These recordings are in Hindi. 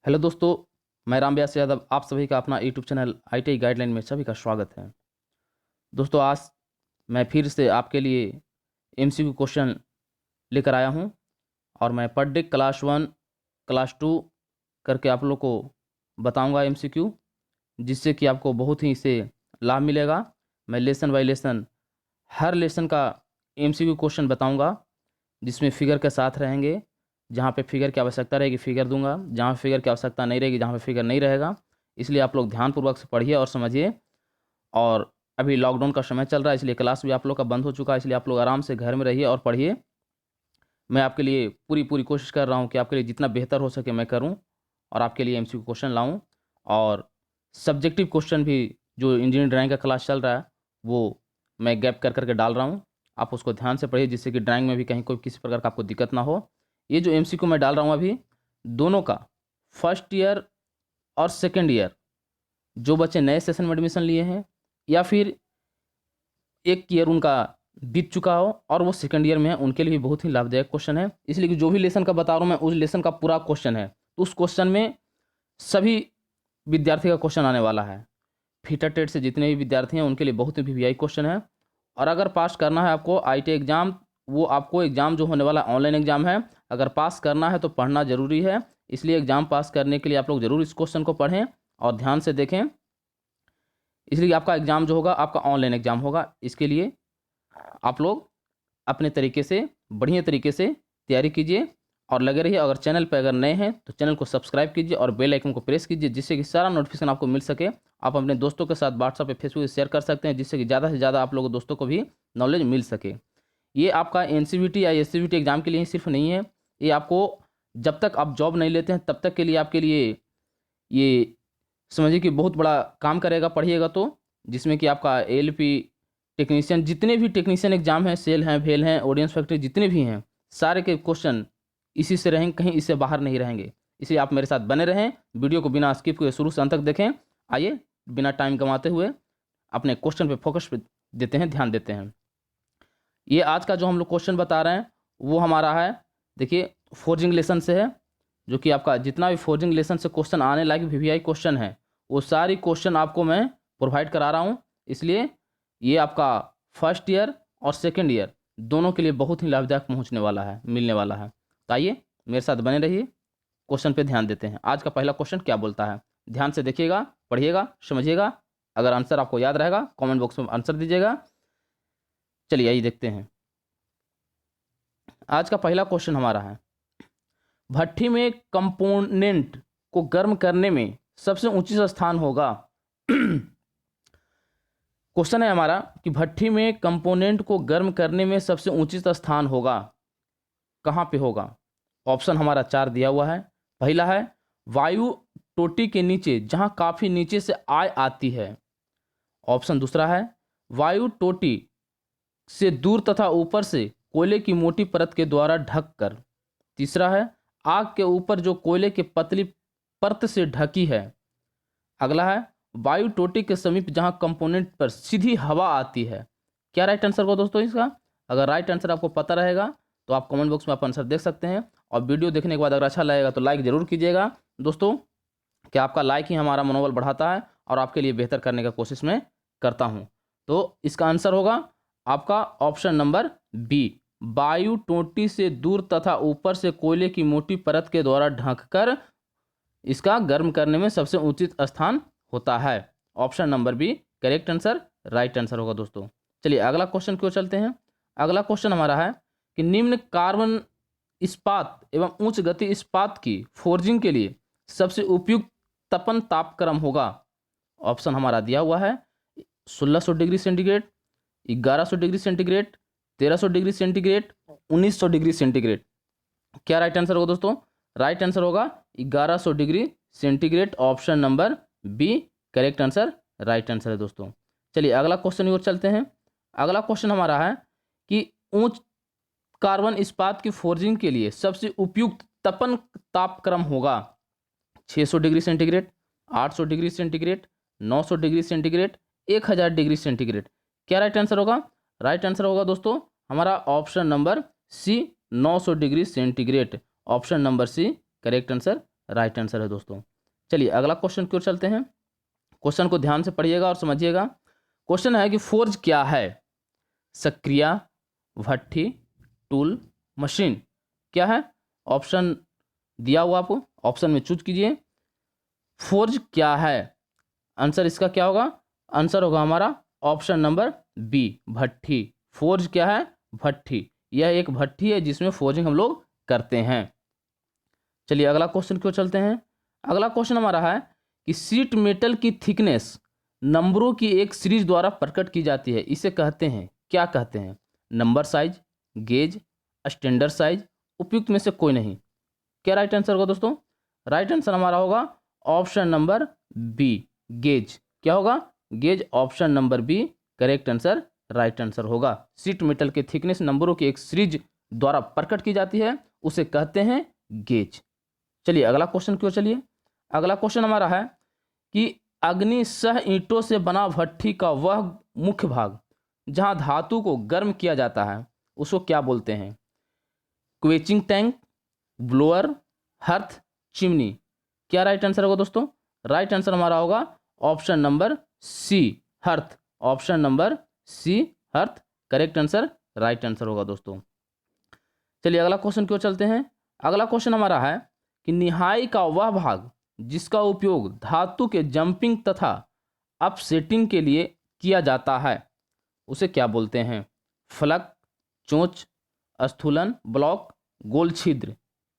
हेलो दोस्तों, मैं राम व्यास यादव आप सभी का अपना यूट्यूब चैनल आईटीआई गाइडलाइन में सभी का स्वागत है। दोस्तों, आज मैं फिर से आपके लिए एमसीक्यू क्वेश्चन लेकर आया हूं और मैं पर डे क्लास 1 क्लास 2 करके आप लोग को बताऊंगा एमसीक्यू, जिससे कि आपको बहुत ही इससे लाभ मिलेगा। मैं लेसन बाय लेसन हर लेसन का एमसीक्यू क्वेश्चन बताऊंगा, जिसमें फिगर के साथ रहेंगे। जहाँ पे फिगर की आवश्यकता रहेगी फिगर दूंगा, जहाँ फिगर की आवश्यकता नहीं रहेगी, जहाँ पे फिगर नहीं रहेगा। इसलिए आप लोग ध्यानपूर्वक से पढ़िए और समझिए। और अभी लॉकडाउन का समय चल रहा है, इसलिए क्लास भी आप लोग का बंद हो चुका है, इसलिए आप लोग आराम से घर में रहिए और पढ़िए। मैं आपके लिए पूरी पूरी कोशिश कर रहा हूँ कि आपके लिए जितना बेहतर हो सके मैं करूँ और आपके लिए एमसीक्यू क्वेश्चन लाऊँ। और सब्जेक्टिव क्वेश्चन भी जो इंजीनियरिंग ड्राइंग का क्लास चल रहा है वो मैं गैप कर करके डाल रहा हूँ। आप उसको ध्यान से पढ़िए, जिससे कि ड्राइंग में भी कहीं कोई किसी प्रकार का आपको दिक्कत ना हो। ये जो एमसीक्यू मैं डाल रहा हूँ अभी, दोनों का फर्स्ट ईयर और सेकेंड ईयर, जो बच्चे नए सेशन में एडमिशन लिए हैं या फिर एक ईयर उनका बीत चुका हो और वो सेकंड ईयर में है, उनके लिए भी बहुत ही लाभदायक क्वेश्चन है। इसलिए कि जो भी लेसन का बता रहा हूँ मैं, उस लेसन का पूरा क्वेश्चन है, तो उस क्वेश्चन में सभी विद्यार्थी का क्वेश्चन आने वाला है। फीटर टेट से जितने भी विद्यार्थी हैं उनके लिए बहुत ही वीवीआई क्वेश्चन है। और अगर पास करना है आपको आईटी एग्जाम, वो आपको एग्जाम जो होने वाला ऑनलाइन एग्जाम है, अगर पास करना है तो पढ़ना जरूरी है। इसलिए एग्जाम पास करने के लिए आप लोग जरूर इस क्वेश्चन को पढ़ें और ध्यान से देखें। इसलिए आपका एग्जाम जो होगा आपका ऑनलाइन एग्जाम होगा। इसके लिए आप लोग अपने तरीके से बढ़िया तरीके से तैयारी कीजिए और लगे रहिए। अगर चैनल पर अगर नए हैं तो चैनल को सब्सक्राइब कीजिए और बेल आइकन को प्रेस कीजिए, जिससे कि सारा नोटिफिकेशन आपको मिल सके। आप अपने दोस्तों के साथ व्हाट्सएप पे फेसबुक पे शेयर कर सकते हैं, जिससे कि ज़्यादा से ज़्यादा आप लोगों दोस्तों को भी नॉलेज मिल सके। ये आपका एनसीवीटी या एससीवीटी एग्जाम के लिए ही सिर्फ नहीं है, ये आपको जब तक आप जॉब नहीं लेते हैं तब तक के लिए आपके लिए ये समझिए कि बहुत बड़ा काम करेगा पढ़िएगा तो। जिसमें कि आपका एएलपी टेक्नीशियन, जितने भी टेक्नीशियन एग्जाम हैं, सेल हैं, भेल हैं, ऑडियंस फैक्ट्री, जितने भी हैं, सारे के क्वेश्चन इसी से रहेंगे, कहीं इससे बाहर नहीं रहेंगे। इसलिए आप मेरे साथ बने रहें, वीडियो को बिना स्किप हुए शुरू से अंत तक देखें। आइए बिना टाइम गंवाते हुए अपने क्वेश्चन पे फोकस देते हैं, ध्यान देते हैं। ये आज का जो हम लोग क्वेश्चन बता रहे हैं वो हमारा है, देखिए, फोर्जिंग लेसन से है। जो कि आपका जितना भी फोर्जिंग लेसन से क्वेश्चन आने लायक वीवीआई क्वेश्चन है, वो सारी क्वेश्चन आपको मैं प्रोवाइड करा रहा हूँ। इसलिए ये आपका फर्स्ट ईयर और सेकेंड ईयर दोनों के लिए बहुत ही लाभदायक पहुँचने वाला है, मिलने वाला है। तो आइए मेरे साथ बने रहिए, क्वेश्चन पे ध्यान देते हैं। आज का पहला क्वेश्चन क्या बोलता है, ध्यान से देखिएगा, पढ़िएगा, समझिएगा। अगर आंसर आपको याद रहेगा कमेंट बॉक्स में आंसर दीजिएगा। चलिए आइए देखते हैं। आज का पहला क्वेश्चन हमारा है, भट्ठी में कंपोनेंट को गर्म करने में सबसे उचित स्थान होगा। क्वेश्चन है हमारा कि भट्ठी में कंपोनेंट को गर्म करने में सबसे उचित स्थान होगा, कहाँ पे होगा। ऑप्शन हमारा 4 दिया हुआ है। पहला है वायु टोटी के नीचे, जहां काफी नीचे से आय आती है। ऑप्शन दूसरा है वायु टोटी से दूर तथा ऊपर से कोयले की मोटी परत के द्वारा ढककर। तीसरा है आग के ऊपर जो कोयले के पतली परत से ढकी है। अगला है वायु टोटी के समीप जहां कंपोनेंट पर सीधी हवा आती है। क्या राइट आंसर होगा दोस्तों इसका? अगर राइट आंसर आपको पता रहेगा तो आप कमेंट बॉक्स में आप आंसर देख सकते हैं। और वीडियो देखने के बाद अगर अच्छा लगेगा तो लाइक जरूर कीजिएगा दोस्तों, कि आपका लाइक ही हमारा मनोबल बढ़ाता है और आपके लिए बेहतर करने का कोशिश मैं करता हूं। तो इसका आंसर होगा आपका ऑप्शन नंबर बी, वायु टोटी से दूर तथा ऊपर से कोयले की मोटी परत के द्वारा ढककर इसका गर्म करने में सबसे उचित स्थान होता है। Option number B correct answer, right answer होगा दोस्तों। चलिए अगला क्वेश्चन क्यों चलते हैं। अगला क्वेश्चन हमारा है कि निम्न कार्बन इस्पात एवं उच्च गति इस्पात की फोर्जिंग के लिए सबसे उपयुक्त तपन तापक्रम होगा। ऑप्शन हमारा दिया हुआ है 1600 degree centigrade, 1100 degree centigrade, 1300 degree centigrade, 1900 degree centigrade. क्या राइट आंसर होगा दोस्तों? राइट आंसर होगा 1100 degree centigrade. Option number B correct answer, right answer है दोस्तों। चलिए अगला क्वेश्चन की ओर चलते हैं। अगला क्वेश्चन हमारा है कि उच्च कार्बन इस्पात की फोर्जिंग के लिए सबसे उपयुक्त तपन तापक्रम होगा 600 degree centigrade, 800 degree centigrade, 900 degree centigrade, 1000 degree centigrade. क्या राइट आंसर होगा? राइट आंसर होगा दोस्तों हमारा option number C 900 degree centigrade. Option number C correct answer, right answer है दोस्तों। चलिए अगला क्वेश्चन की ओर चलते हैं। क्वेश्चन को ध्यान से पढ़िएगा और समझिएगा। क्वेश्चन है कि फोर्ज क्या है? सक्रिया, भट्ठी, टूल, मशीन। क्या है? ऑप्शन दिया हुआ आपको, ऑप्शन में चूज कीजिए। फोर्ज क्या है? आंसर इसका क्या होगा? आंसर होगा हमारा ऑप्शन नंबर बी, भट्ठी। फोर्ज क्या है? भट्ठी। यह एक भट्ठी है जिसमें फोर्जिंग हम लोग करते हैं। चलिए अगला क्वेश्चन क्यों चलते हैं। अगला क्वेश्चन हमारा है कि शीट मेटल की थिकनेस नंबरों की एक सीरीज द्वारा प्रकट की जाती है, इसे कहते हैं, क्या कहते हैं? Number size, gauge, standard size, उपयुक्त में से कोई नहीं। क्या राइट आंसर होगा दोस्तों? राइट आंसर हमारा होगा ऑप्शन नंबर बी, गेज। क्या होगा? Gauge. Option number B correct answer, right answer होगा। शीट मेटल के थिकनेस नंबरों की एक सीरीज द्वारा प्रकट की जाती है, उसे कहते हैं गेज। चलिए अगला क्वेश्चन क्यों चलिए। अगला क्वेश्चन हमारा है कि अग्निशह ईंटों से बना भट्ठी का वह मुख्य भाग जहां धातु को गर्म किया जाता है, उसको क्या बोलते हैं? Quenching tank, blower, hearth, chimney. क्या राइट आंसर होगा दोस्तों? राइट आंसर हमारा होगा option number C, hearth. Option number C, hearth correct answer, right answer होगा दोस्तों। चलिए अगला क्वेश्चन क्यों चलते हैं। अगला क्वेश्चन हमारा है कि निहाई का वह भाग जिसका उपयोग धातु के जंपिंग तथा अपसेटिंग के लिए किया जाता है, उसे क्या बोलते हैं? फलक, चोंच, स्थूलन, ब्लॉक, गोल छिद्र।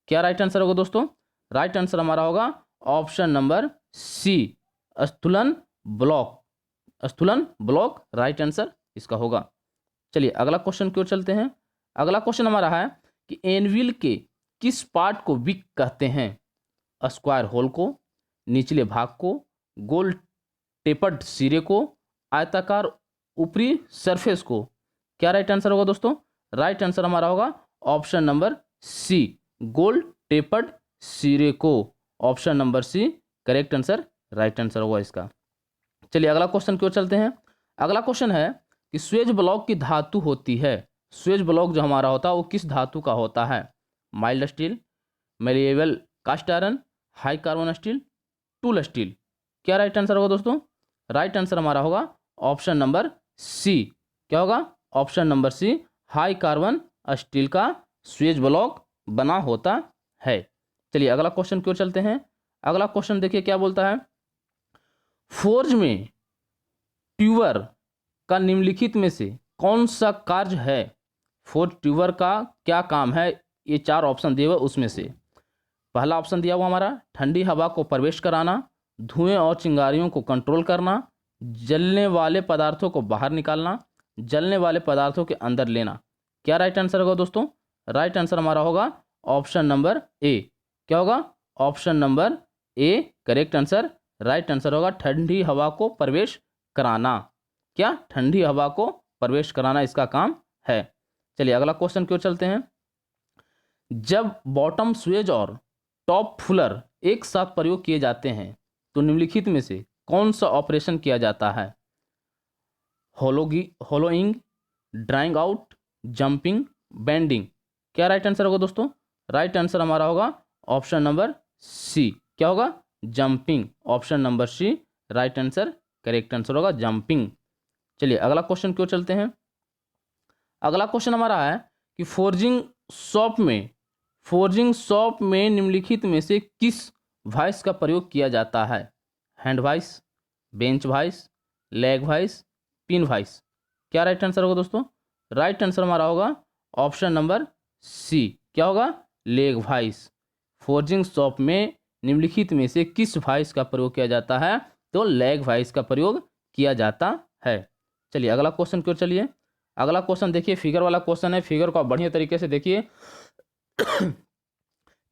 क्या राइट आंसर होगा दोस्तों? राइट आंसर हमारा होगा ऑप्शन नंबर सी, स्थूलन ब्लॉक। स्थूलन ब्लॉक राइट आंसर इसका होगा। चलिए अगला क्वेश्चन की ओर चलते हैं। अगला क्वेश्चन हमारा है कि एनविल के किस पार्ट को विक कहते हैं? स्क्वायर होल को, निचले भाग को, गोल टेपर्ड सिरे को, आयताकार ऊपरी सरफेस को। क्या राइट आंसर होगा दोस्तों? राइट आंसर हमारा होगा ऑप्शन नंबर सी, गोल टेपर्ड सिरे को। Option number C correct answer, right answer होगा इसका। चलिए अगला क्वेश्चन की ओर चलते हैं। अगला क्वेश्चन है कि स्वेज ब्लॉक की धातु होती है। स्वेज ब्लॉक जो हमारा होता है वो किस धातु का होता है? Mild steel, malleable cast iron, high carbon steel, tool steel. क्या राइट आंसर होगा दोस्तों? राइट आंसर हमारा होगा ऑप्शन नंबर सी। क्या होगा? Option number C, high carbon steel का स्वेज ब्लॉक बना होता है। चलिए अगला क्वेश्चन की ओर चलते हैं। अगला क्वेश्चन देखिए क्या बोलता है। फोर्ज में ट्यूबर का निम्नलिखित में से कौन सा कार्य है? फोर्ज ट्यूबर का क्या काम है? ये चार ऑप्शन दिए हुए उसमें से पहला ऑप्शन दिया हुआ हमारा ठंडी हवा को प्रवेश कराना, धुएं और चिंगारियों को कंट्रोल करना, जलने वाले पदार्थों को बाहर निकालना, जलने वाले पदार्थों के अंदर लेना। क्या राइट आंसर होगा दोस्तों? राइट आंसर हमारा होगा ऑप्शन नंबर ए। क्या होगा? Option number A correct answer, right answer होगा ठंडी हवा को प्रवेश कराना। क्या? ठंडी हवा को प्रवेश कराना इसका काम है। चलिए अगला क्वेश्चन की ओर चलते हैं। जब बॉटम स्वेज और टॉप फुलर एक साथ प्रयोग किए जाते हैं तो निम्नलिखित में से कौन सा ऑपरेशन किया जाता है? Hollowing, drawing out, jumping, bending. क्या राइट आंसर होगा दोस्तों? राइट आंसर हमारा होगा ऑप्शन नंबर सी। क्या होगा? Jumping. Option number C right answer, correct answer होगा जंपिंग। चलिए अगला क्वेश्चन की ओर चलते हैं। अगला क्वेश्चन हमारा है कि फोर्जिंग शॉप में निम्नलिखित में से किस वाइस का प्रयोग किया जाता है? Hand vice, bench vice, leg vice, pin vice. क्या राइट आंसर होगा दोस्तों? राइट आंसर हमारा होगा ऑप्शन नंबर सी। क्या होगा? Leg vice. फोर्जिंग शॉप में निम्नलिखित में से किस वाइस का प्रयोग किया जाता है? तो लेग वाइस का प्रयोग किया जाता है। चलिए अगला क्वेश्चन की ओर चलिए। अगला क्वेश्चन देखिए, फिगर वाला क्वेश्चन है। फिगर को आप बढ़िया तरीके से देखिए।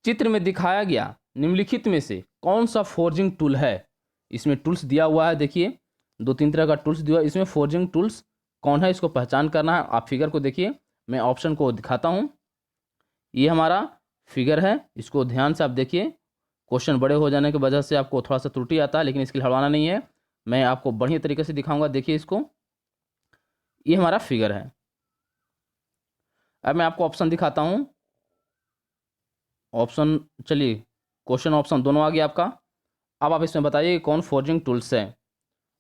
चित्र में दिखाया गया निम्नलिखित में से कौन सा फोर्जिंग टूल है? इसमें टूल्स दिया हुआ है, देखिए 2-3 तरह का टूल्स दिया है। इसमें फोर्जिंग टूल्स कौन है इसको पहचान करना है। आप फिगर को देखिए, मैं ऑप्शन को दिखाता हूँ। ये हमारा फिगर है, इसको ध्यान से आप देखिए। क्वेश्चन बड़े हो जाने की वजह से आपको थोड़ा सा त्रुटि आता है, लेकिन इसके लिए हड़वाना नहीं है, मैं आपको बढ़िया तरीके से दिखाऊंगा। देखिए इसको, ये हमारा फिगर है। अब मैं आपको ऑप्शन दिखाता हूँ। ऑप्शन चलिए क्वेश्चन ऑप्शन दोनों आ गया आपका। अब आप इसमें बताइए कौन फोर्जिंग टूल्स है।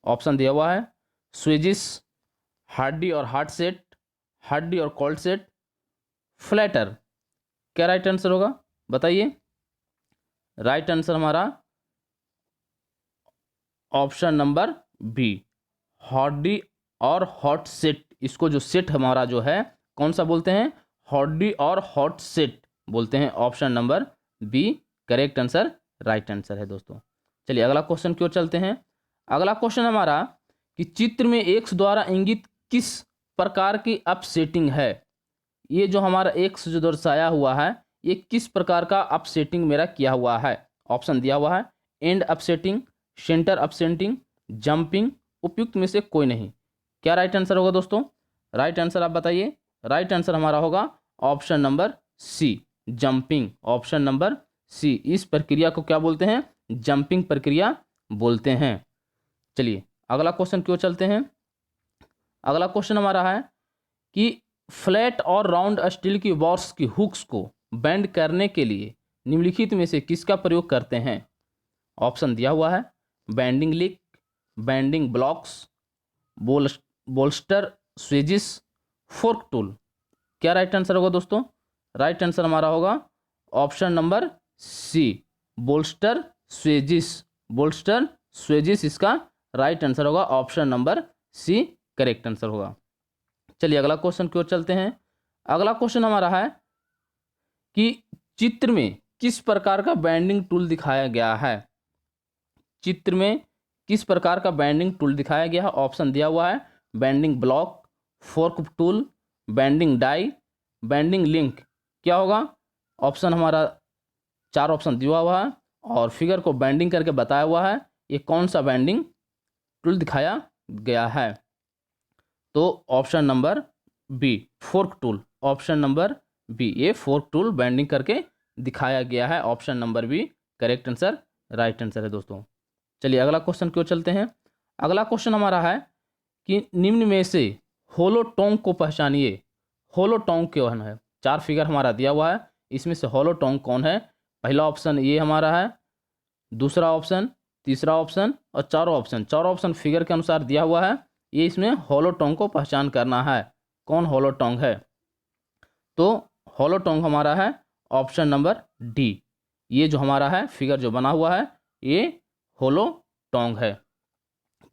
ऑप्शन दिया हुआ है स्विजिस, हार्डी और हार्ड सेट, हार्डी और कोल्ड सेट, फ्लैटर। क्या राइट आंसर होगा बताइए। राइट आंसर हमारा ऑप्शन नंबर बी, हार्डी और हॉट सेट। इसको जो सेट हमारा जो है कौन सा बोलते हैं, हार्डी और हॉट सेट बोलते हैं। Option number B correct answer, right answer है दोस्तों। चलिए अगला क्वेश्चन की ओर चलते हैं। अगला क्वेश्चन हमारा कि चित्र में एक्स द्वारा इंगित किस प्रकार की अपसेटिंग है। ये जो हमारा एक्स जो दर्शाया हुआ है ये किस प्रकार का अपसेटिंग मेरा किया हुआ है। ऑप्शन दिया हुआ है and upsetting, centre upsetting, jumping, उपयुक्त में से कोई नहीं। क्या राइट आंसर होगा दोस्तों। राइट आंसर आप बताइए। राइट आंसर हमारा होगा option number C, jumping. Option number C, इस प्रक्रिया को क्या बोलते हैं, जंपिंग प्रक्रिया बोलते हैं। चलिए अगला क्वेश्चन की ओर चलते हैं। अगला क्वेश्चन हमारा है कि फ्लैट और राउंड स्टील की बार्स की हुक्स को बेंड करने के लिए निम्नलिखित में से किसका प्रयोग करते हैं। ऑप्शन दिया हुआ है बेंडिंग लिक, bending blocks, bolster swages, fork tool. क्या राइट आंसर होगा दोस्तों। राइट आंसर हमारा होगा option number C, bolster swages. Bolster swages इसका राइट आंसर होगा। Option number C correct answer होगा। चलिए अगला क्वेश्चन की ओर चलते हैं। अगला क्वेश्चन हमारा है कि चित्र में किस प्रकार का बेंडिंग टूल दिखाया गया है। चित्र में किस प्रकार का बेंडिंग टूल दिखाया गया है। ऑप्शन दिया हुआ है bending block, fork tool, bending die, bending link. क्या होगा। ऑप्शन हमारा 4 ऑप्शन दिया हुआ है और फिगर को बेंडिंग करके बताया हुआ है ये कौन सा बेंडिंग टूल दिखाया गया है। तो option number B, fork tool. Option number B, ये फोर्क टूल बेंडिंग करके दिखाया गया है। Option number B correct answer, right answer है दोस्तों। चलिए अगला क्वेश्चन की ओर चलते हैं। अगला क्वेश्चन हमारा है कि निम्न में से होलो टोंग को पहचानिए। होलो टोंग कौन है। 4 फिगर हमारा दिया हुआ है, इसमें से होलो टोंग कौन है। पहला ऑप्शन ये हमारा है, दूसरा ऑप्शन, तीसरा ऑप्शन और चारों ऑप्शन। चारों ऑप्शन फिगर के अनुसार दिया हुआ है। ये इसमें होलो टोंग को पहचान करना है कौन होलो टोंग है। तो होलो टोंग हमारा है ऑप्शन नंबर डी। ये जो हमारा है फिगर जो बना हुआ है ये होलो टोंग है।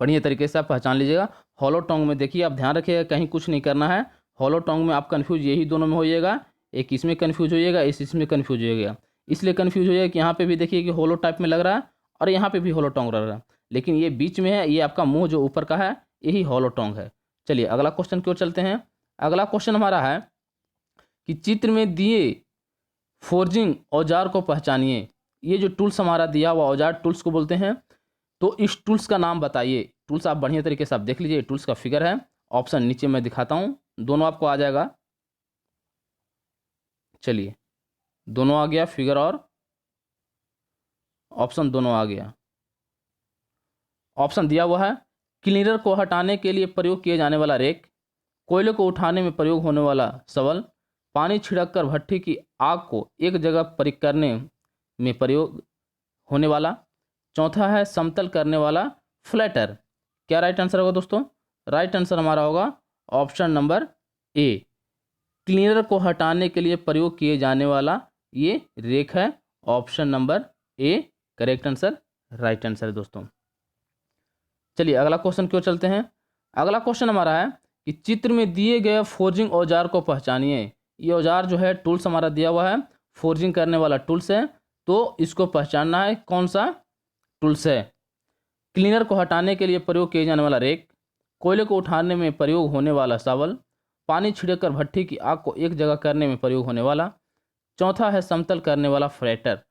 बढ़िया तरीके से आप पहचान लीजिएगा। होलो टोंग में देखिए आप ध्यान रखिएगा कहीं कुछ नहीं करना है। होलो टोंग में आप कन्फ्यूज यही दोनों में होइएगा, एक इसमें कन्फ्यूज होइएगा, इसमें कन्फ्यूज होइएगा। इसलिए कन्फ्यूज होइएगा कि यहाँ पे भी देखिए कि होलो टाइप में लग रहा है और यहाँ पे भी होलो टोंग लग रहा है, लेकिन ये बीच में है, ये आपका मुंह जो ऊपर का है यही होलो टोंग है। चलिए अगला क्वेश्चन की ओर चलते हैं। अगला क्वेश्चन हमारा है कि चित्र में दिए फोर्जिंग औजार को पहचानिए। ये जो टूल्स हमारा दिया हुआ औजार टूल्स को बोलते हैं। तो इस टूल्स का नाम बताइए। टूल्स आप बढ़िया तरीके से आप देख लीजिए, टूल्स का फिगर है। ऑप्शन नीचे मैं दिखाता हूँ, दोनों आपको आ जाएगा। चलिए दोनों आ गया, फिगर और ऑप्शन दोनों आ गया। ऑप्शन दिया हुआ है क्लीनर को हटाने के लिए प्रयोग किए जाने वाला रेक, कोयले को उठाने में प्रयोग होने वाला शवल, पानी छिड़ककर भट्ठी की आग को एक जगह पर करने में प्रयोग होने वाला, चौथा है समतल करने वाला फ्लैटर। क्या राइट आंसर होगा दोस्तों। राइट आंसर हमारा होगा ऑप्शन नंबर ए, क्लीनर को हटाने के लिए प्रयोग किए जाने वाला ये रेक है। Option number A correct answer, right answer है दोस्तों। चलिए अगला क्वेश्चन की ओर चलते हैं। अगला क्वेश्चन हमारा है कि चित्र में दिए गए फोर्जिंग औजार को पहचानिए। ये औजार जो है टूल्स हमारा दिया हुआ है, फोर्जिंग करने वाला टूल्स है। तो इसको पहचानना है कौन सा टूल्स है। क्लीनर को हटाने के लिए प्रयोग किए जाने वाला रेक, कोयले को उठाने में प्रयोग होने वाला शावल, पानी छिड़ककर भट्ठी की आग को एक जगह करने में प्रयोग होने वाला, चौथा है समतल करने वाला फ्लैटर।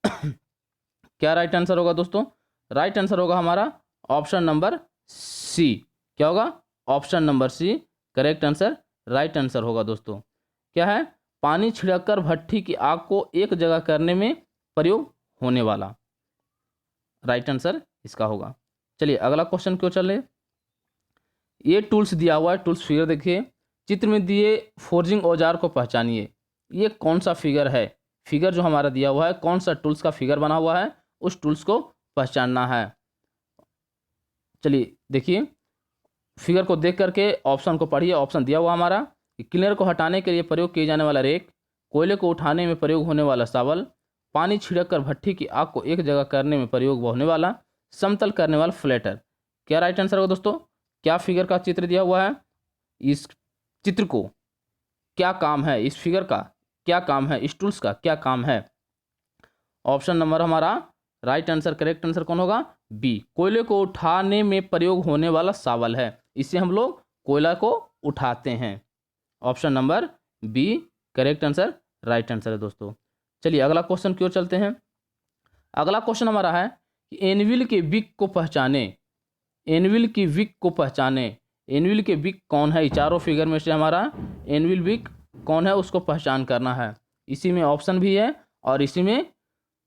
क्या राइट आंसर होगा दोस्तों। राइट आंसर होगा हमारा ऑप्शन नंबर सी। क्या होगा। Option number C correct answer, right answer होगा दोस्तों। क्या है, पानी छिड़ककर भट्ठी की आग को एक जगह करने में प्रयोग होने वाला, राइट आंसर इसका होगा। चलिए अगला क्वेश्चन क्यों चले। ये टूल्स दिया हुआ है, टूल्स फिगर देखिए। चित्र में दिए फोर्जिंग औजार को पहचानिए। ये कौन सा फिगर है। फिगर जो हमारा दिया हुआ है, कौन सा टूल्स का फिगर बना हुआ है, उस टूल्स को पहचानना है। चलिए देखिए, फिगर को देख करके ऑप्शन को पढ़िए। ऑप्शन दिया हुआ हमारा कि क्लीनर को हटाने के लिए प्रयोग किए जाने वाला रेक, कोयले को उठाने में प्रयोग होने वाला शावल, पानी छिड़ककर भट्ठी की आग को एक जगह करने में प्रयोग होने वाला समतल करने वाला फ्लैटर। क्या राइट आंसर होगा दोस्तों? क्या फिगर का चित्र दिया हुआ है, इस चित्र को क्या काम है, इस फिगर का क्या काम है, इस टूल्स का क्या काम है? ऑप्शन नंबर हमारा राइट आंसर, करेक्ट आंसर कौन होगा? बी, कोयले को उठाने में प्रयोग होने वाला शावल है। इससे हम लोग कोयला को उठाते हैं। Option number B correct answer, right answer है दोस्तों। चलिए अगला क्वेश्चन की ओर चलते हैं। अगला क्वेश्चन हमारा है कि एनविल के विक को पहचाने। एनविल की विक को पहचाने। एनविल के विक कौन है? चारों फिगर में से हमारा एनविल विक कौन है, उसको पहचान करना है। इसी में ऑप्शन भी है और इसी में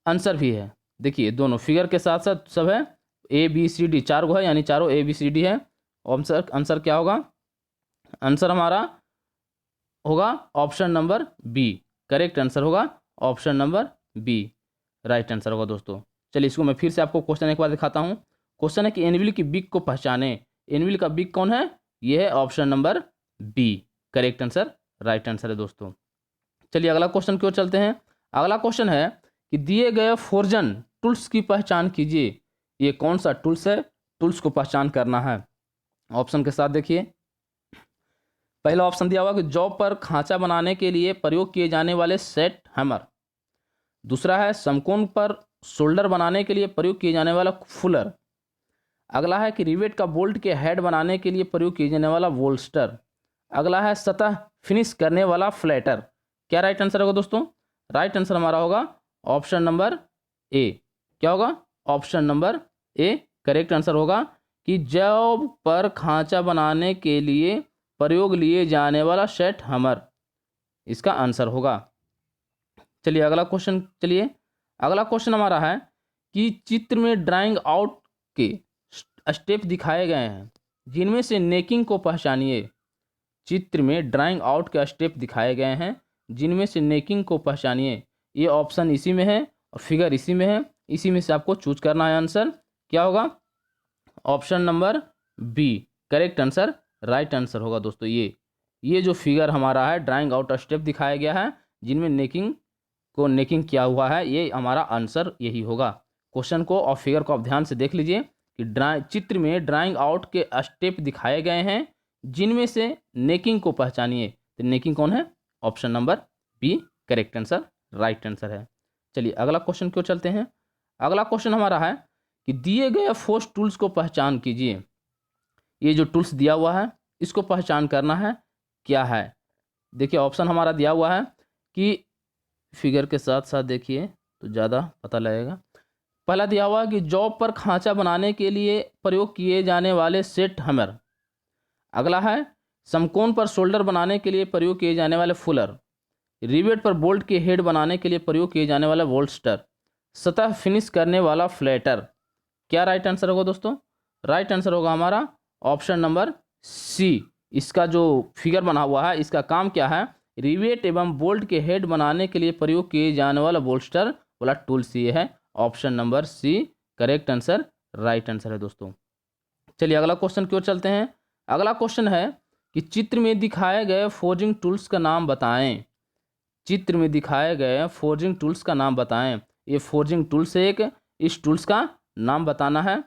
आंसर भी है। देखिए दोनों फिगर के साथ साथ सब है, ए बी सी डी, चार गो है, यानी चारों ए बी सी डी है। आंसर क्या होगा? आंसर हमारा होगा option number B, correct answer होगा option number B, right answer होगा दोस्तों। चलिए इसको मैं फिर से आपको क्वेश्चन एक बार दिखाता हूँ। क्वेश्चन है कि एनविल की बिक को पहचाने। एनविल का बिक कौन है? ये है option number B, correct answer, right answer है दोस्तों। चलिए अगला क्वेश्चन की ओर चलते हैं। अगला क्वेश्चन है कि दिए गए फोर्जन टूल्स की पहचान कीजिए। ये कौन सा टूल्स है? टूल्स को पहचान करना है। ऑप्शन के साथ देखिए, पहला ऑप्शन दिया हुआ कि जॉब पर खांचा बनाने के लिए प्रयोग किए जाने वाले सेट हैमर। दूसरा है समकोण पर शोल्डर बनाने के लिए प्रयोग किए जाने वाला फुलर। अगला है कि रिवेट का बोल्ट के हेड बनाने के लिए प्रयोग किए जाने वाला वोल्स्टर। अगला है सतह फिनिश करने वाला फ्लैटर। क्या राइट आंसर होगा दोस्तों? राइट आंसर हमारा होगा ऑप्शन नंबर ए। क्या होगा? Option number A, correct answer होगा कि जॉब पर खांचा बनाने के लिए प्रयोग लिए जाने वाला सेट हैमर इसका आंसर होगा। चलिए अगला क्वेश्चन हमारा है कि चित्र में ड्राइंग आउट के स्टेप दिखाए गए हैं, जिनमें से नेकिंग को पहचानिए। चित्र में ड्राइंग आउट के स्टेप दिखाए गए हैं, जिनमें से नेकिंग को पहचानिए। ये ऑप्शन इसी में है और फिगर इसी में है, इसी में से आपको चूज करना है आंसर। क्या होगा? Option number B, correct answer, right answer होगा दोस्तों। ये जो फिगर हमारा है, ड्राइंग आउट स्टेप दिखाया गया है, जिनमें नेकिंग किया हुआ है, ये हमारा आंसर यही होगा। क्वेश्चन को और फिगर को आप ध्यान से देख लीजिए कि चित्र में ड्राइंग आउट के स्टेप दिखाए गए हैं, जिनमें से नेकिंग को पहचानिए। तो नेकिंग कौन है? Option number B, correct answer, right answer है। चलिए अगला क्वेश्चन क्यों चलते हैं। अगला क्वेश्चन हमारा है कि दिए गए फोर्स टूल्स को पहचान कीजिए। ये जो टूल्स दिया हुआ है इसको पहचान करना है, क्या है? देखिए ऑप्शन हमारा दिया हुआ है कि फिगर के साथ साथ देखिए तो ज़्यादा पता लगेगा। पहला दिया हुआ है कि जॉब पर खांचा बनाने के लिए प्रयोग किए जाने वाले सेट हैमर। अगला है समकोण पर शोल्डर बनाने के लिए प्रयोग किए जाने वाले फुलर। रिवेट पर बोल्ट के हेड बनाने के लिए प्रयोग किए जाने वाला वोल्स्टर। सतह फिनिश करने वाला फ्लैटर। क्या राइट आंसर होगा दोस्तों? राइट आंसर होगा हमारा ऑप्शन नंबर सी। इसका जो फिगर बना हुआ है इसका काम क्या है? रिवेट एवं बोल्ट के हेड बनाने के लिए प्रयोग किए जाने वाला बोल्स्टर वाला टूल्स ये है। Option number C, correct answer, right answer है दोस्तों। चलिए अगला क्वेश्चन की ओर चलते हैं। अगला क्वेश्चन है कि चित्र में दिखाए गए फोर्जिंग टूल्स का नाम बताएं। चित्र में दिखाए गए फोर्जिंग टूल्स का नाम बताएं। ये फोर्जिंग टूल्स है एक, इस टूल्स का नाम बताना है।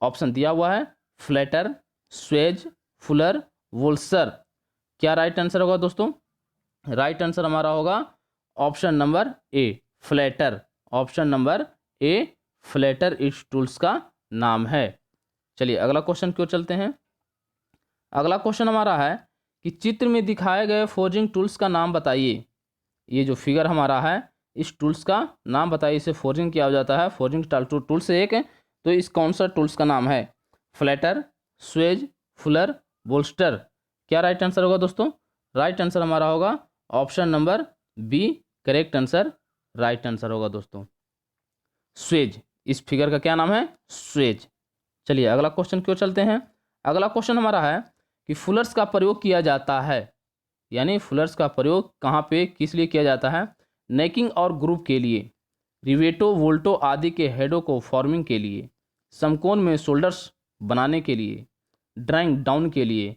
ऑप्शन दिया हुआ है फ्लैटर, स्वेज, फुलर, वोल्सर। क्या राइट आंसर होगा दोस्तों? राइट आंसर हमारा होगा option number A, flatter. Option number A, flatter इस टूल्स का नाम है। चलिए अगला क्वेश्चन क्यों चलते हैं। अगला क्वेश्चन हमारा है कि चित्र में दिखाए गए फोर्जिंग टूल्स का नाम बताइए। ये जो फिगर हमारा है इस टूल्स का नाम बताइए। इसे फोर्जिंग किया जाता है, फोर्जिंग टूल से एक है, तो इस कौन सा टूल्स का नाम है? Flatter, swage, fuller, bolster. क्या राइट आंसर होगा दोस्तों? राइट आंसर हमारा होगा option number B, correct answer, right answer होगा दोस्तों। स्वेज, इस फिगर का क्या नाम है? स्वेज। चलिए अगला क्वेश्चन क्यों चलते हैं। अगला क्वेश्चन हमारा है कि फुलर्स का प्रयोग किया जाता है, यानी फुलर्स का प्रयोग कहाँ पे किस लिए किया जाता है। नेकिंग और ग्रुप के लिए, रिवेटो वोल्टो आदि के हेडों को फॉर्मिंग के लिए, समकोण में शोल्डर्स बनाने के लिए, ड्राइंग डाउन के लिए।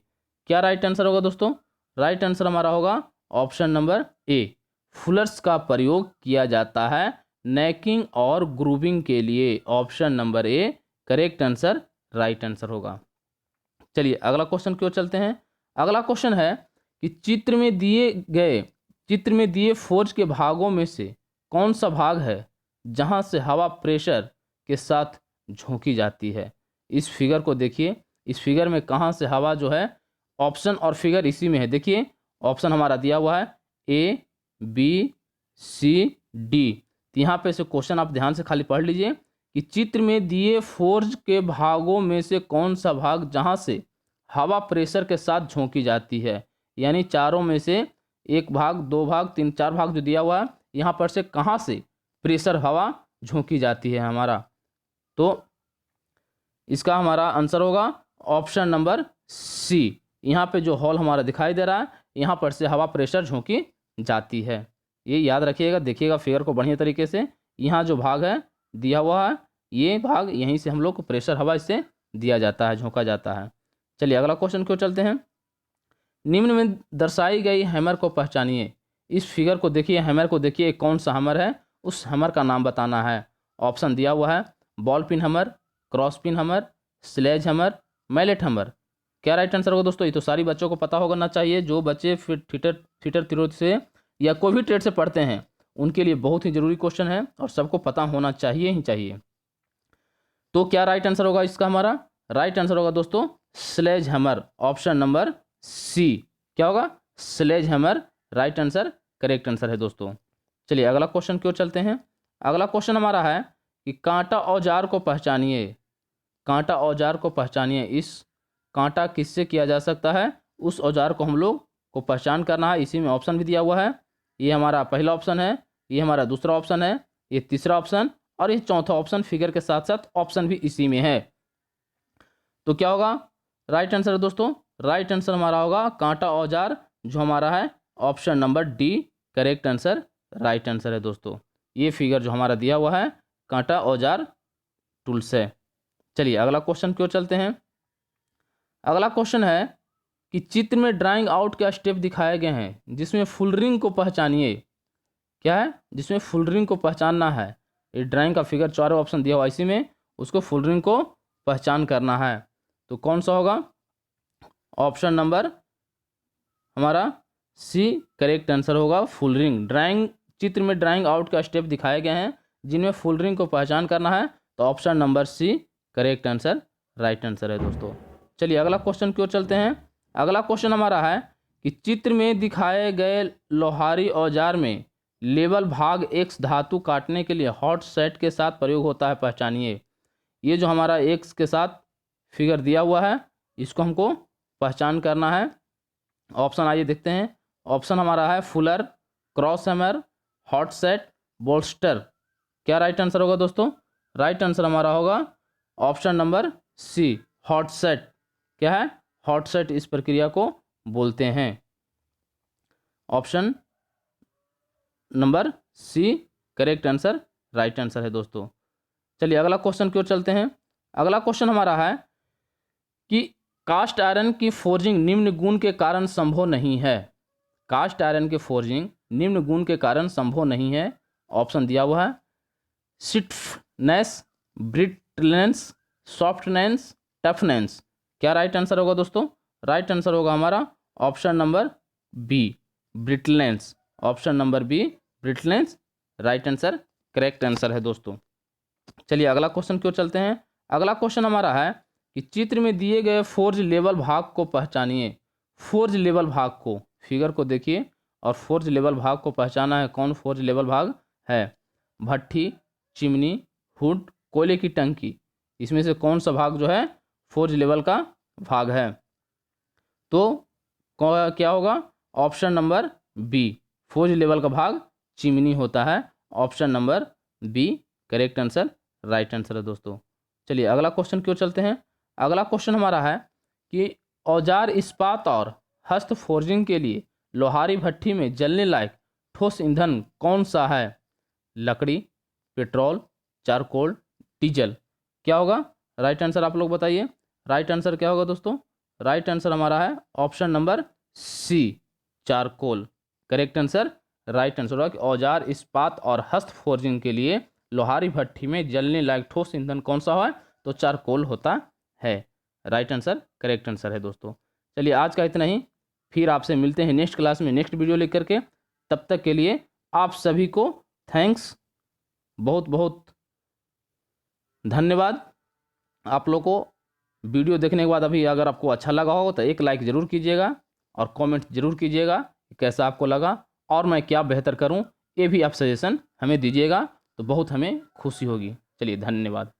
क्या राइट आंसर होगा दोस्तों? राइट आंसर हमारा होगा ऑप्शन नंबर ए, फुलर्स का प्रयोग किया जाता है नेकिंग और ग्रूविंग के लिए। Option number A correct answer, right answer होगा। चलिए अगला क्वेश्चन की ओर चलते हैं। अगला क्वेश्चन है कि चित्र में दिए फोर्ज के भागों में से कौन सा भाग है जहां से हवा प्रेशर के साथ झोंकी जाती है? इस फिगर को देखिए, इस फिगर में कहां से हवा जो है, ऑप्शन और फिगर इसी में है। देखिए ऑप्शन हमारा दिया हुआ है ए बी सी डी। तो यहाँ पे से क्वेश्चन आप ध्यान से खाली पढ़ लीजिए कि चित्र में दिए फोर्ज के भागों में से कौन सा भाग जहां से हवा प्रेशर के साथ झोंकी जाती है, यानी चारों में से एक भाग, दो भाग, तीन, चार भाग जो दिया हुआ है, यहाँ पर से कहाँ से प्रेशर हवा झोंकी जाती है हमारा। तो इसका हमारा आंसर होगा ऑप्शन नंबर सी। यहाँ पे जो हॉल हमारा दिखाई दे रहा है, यहाँ पर से हवा प्रेशर झोंकी जाती है। ये याद रखिएगा, देखिएगा फिगर को बढ़िया तरीके से। यहाँ जो भाग है दिया हुआ है, ये भाग यहीं से हम लोग को प्रेशर हवा इससे दिया जाता है, झोंका जाता है। चलिए अगला क्वेश्चन क्यों चलते हैं। निम्न में दर्शाई गई हैमर को पहचानिए। इस फिगर को देखिए, हैमर को देखिए, कौन सा हैमर है, उस हैमर का नाम बताना है। ऑप्शन दिया हुआ है ball pin hammer, cross pin hammer, sledge hammer, mallet hammer. क्या राइट आंसर होगा दोस्तों? ये तो सारी बच्चों को पता होना चाहिए। जो बच्चे फिर थिएटर तिरोध से या कोई भी ट्रेड से पढ़ते हैं उनके लिए बहुत ही जरूरी क्वेश्चन है और सबको पता होना चाहिए ही चाहिए। तो क्या राइट आंसर होगा इसका? हमारा राइट आंसर होगा दोस्तों sledge hammer, option number C. क्या होगा? Sledge hammer, right answer, correct answer है दोस्तों। चलिए अगला क्वेश्चन की ओर चलते हैं। अगला क्वेश्चन हमारा है कि कांटा औजार को पहचानिए। कांटा औजार को पहचानिए। इस कांटा किससे किया जा सकता है, उस औजार को हम लोग को पहचान करना है। इसी में ऑप्शन भी दिया हुआ है। ये हमारा पहला ऑप्शन है, ये हमारा दूसरा ऑप्शन है, ये तीसरा ऑप्शन और ये चौथा ऑप्शन। फिगर के साथ साथ ऑप्शन भी इसी में है। तो क्या होगा राइट आंसर है दोस्तों? राइट आंसर हमारा होगा कांटा औजार, जो हमारा है option number D, correct answer, right answer है दोस्तों। ये फिगर जो हमारा दिया हुआ है कांटा औजार टूल्स है। चलिए अगला क्वेश्चन की ओर चलते हैं। अगला क्वेश्चन है कि चित्र में ड्राइंग आउट के स्टेप दिखाए गए हैं जिसमें फुल रिंग को पहचानिए। क्या है? जिसमें फुल रिंग को पहचानना है। ये ड्राइंग का फिगर चारों ऑप्शन दिया हुआ इसी में, उसको फुल रिंग को पहचान करना है। तो कौन सा होगा? ऑप्शन नंबर हमारा सी, करेक्ट आंसर होगा फुल रिंग। ड्राइंग, चित्र में ड्राइंग आउट का स्टेप दिखाए गए हैं जिनमें फुल रिंग को पहचान करना है। तो option number C, correct answer, right answer है दोस्तों। चलिए अगला क्वेश्चन की ओर चलते हैं। अगला क्वेश्चन हमारा है कि चित्र में दिखाए गए लोहारी औजार में लेवल भाग एक्स धातु काटने के लिए हॉट सेट के साथ प्रयोग होता है, पहचानिए। ये जो हमारा एक्स के साथ फिगर दिया हुआ है, इसको हमको पहचान करना है। ऑप्शन आइए देखते हैं। ऑप्शन हमारा है fuller, cross hammer, hot set, bolster. क्या राइट आंसर होगा दोस्तों? राइट आंसर हमारा होगा option number C, hot set. क्या है? हॉट सेट इस प्रक्रिया को बोलते हैं। Option number C, correct answer, right answer है दोस्तों। चलिए अगला क्वेश्चन की ओर चलते हैं। अगला क्वेश्चन हमारा है कि कास्ट आयरन की फोर्जिंग निम्न गुण के कारण संभव नहीं है। कास्ट आयरन की फोर्जिंग निम्न गुण के कारण संभव नहीं है। ऑप्शन दिया हुआ है स्टिफनेस, ब्रिटलनेस, सॉफ्टनेस, टफनेस। क्या राइट आंसर होगा दोस्तों? राइट आंसर होगा हमारा option number B, brittleness. Option number B, brittleness, right answer, correct answer है दोस्तों। चलिए अगला क्वेश्चन की ओर चलते हैं। अगला क्वेश्चन हमारा है कि चित्र में दिए गए फोर्ज लेवल भाग को पहचानिए। फोर्ज लेवल भाग को, फिगर को देखिए और फोर्ज लेवल भाग को पहचाना है। कौन फोर्ज लेवल भाग है? भट्ठी, चिमनी, हुड, कोयले की टंकी। इसमें से कौन सा भाग जो है फोर्ज लेवल का भाग है? तो क्या होगा? Option number B, forge level का भाग चिमनी होता है। Option number B, correct answer, right answer है दोस्तों। चलिए अगला क्वेश्चन की ओर चलते हैं। अगला क्वेश्चन हमारा है कि औजार इस्पात और हस्त फोर्जिंग के लिए लोहारी भट्ठी में जलने लायक ठोस ईंधन कौन सा है? लकड़ी, पेट्रोल, चारकोल, डीजल। क्या होगा राइट आंसर? आप लोग बताइए राइट आंसर क्या होगा दोस्तों? राइट आंसर हमारा है option number C, charcoal. Correct answer, right answer होगा कि औजार, इस्पात और हस्त फोर्जिंग के लिए लोहारी भट्ठी में जलने लायक ठोस ईंधन कौन सा है? तो चारकोल होता है। राइट आंसर, करेक्ट आंसर है दोस्तों। चलिए आज का इतना ही, फिर आपसे मिलते हैं नेक्स्ट क्लास में नेक्स्ट वीडियो लेकर के। तब तक के लिए आप सभी को थैंक्स, बहुत बहुत धन्यवाद। आप लोग को वीडियो देखने के बाद अभी अगर आपको अच्छा लगा हो तो एक लाइक ज़रूर कीजिएगा और कमेंट ज़रूर कीजिएगा कैसा आपको लगा और मैं क्या बेहतर करूं, ये भी आप सजेशन हमें दीजिएगा तो बहुत हमें खुशी होगी। चलिए धन्यवाद।